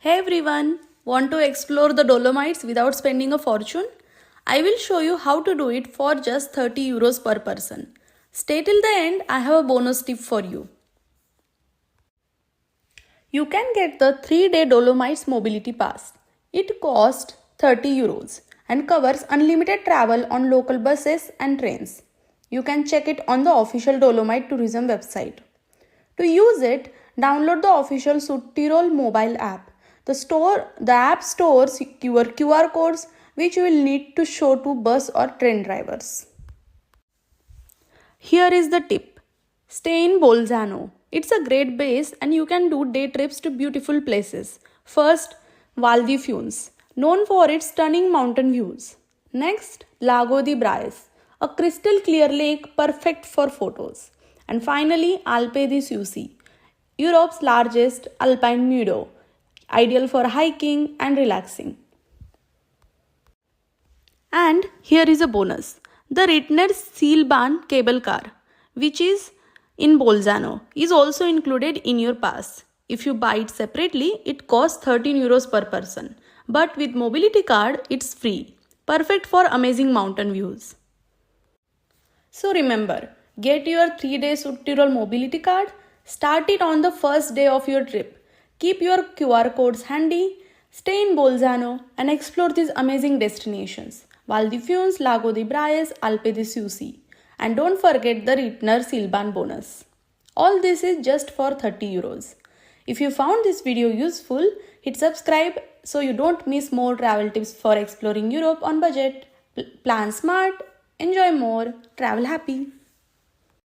Hey everyone, want to explore the Dolomites without spending a fortune? I will show you how to do it for just 30 euros per person. Stay till the end, I have a bonus tip for you. You can get the 3-day Dolomites mobility pass. It costs 30 euros and covers unlimited travel on local buses and trains. You can check it on the official Dolomite tourism website. To use it, download the official Südtirol Mobil app. The app stores your QR codes which you will need to show to bus or train drivers. Here is the tip. Stay in Bolzano. It's a great base and you can do day trips to beautiful places. First, Val di Funes, known for its stunning mountain views. Next, Lago di Braies, a crystal clear lake perfect for photos. And finally, Alpe di Siusi, Europe's largest alpine meadow, ideal for hiking and relaxing. And here is a bonus. The Rittner Seilbahn cable car, which is in Bolzano, is also included in your pass. If you buy it separately, it costs 13 euros per person. But with mobility card, it's free. Perfect for amazing mountain views. So remember, get your 3-day Südtirol mobility card. Start it on the first day of your trip. Keep your QR codes handy. Stay in Bolzano and explore these amazing destinations. Val di Funes, Lago di Braies, Alpe di Siusi. And don't forget the Rittner Seilbahn bonus. All this is just for 30 euros. If you found this video useful, hit subscribe so you don't miss more travel tips for exploring Europe on budget. Plan smart, enjoy more, travel happy.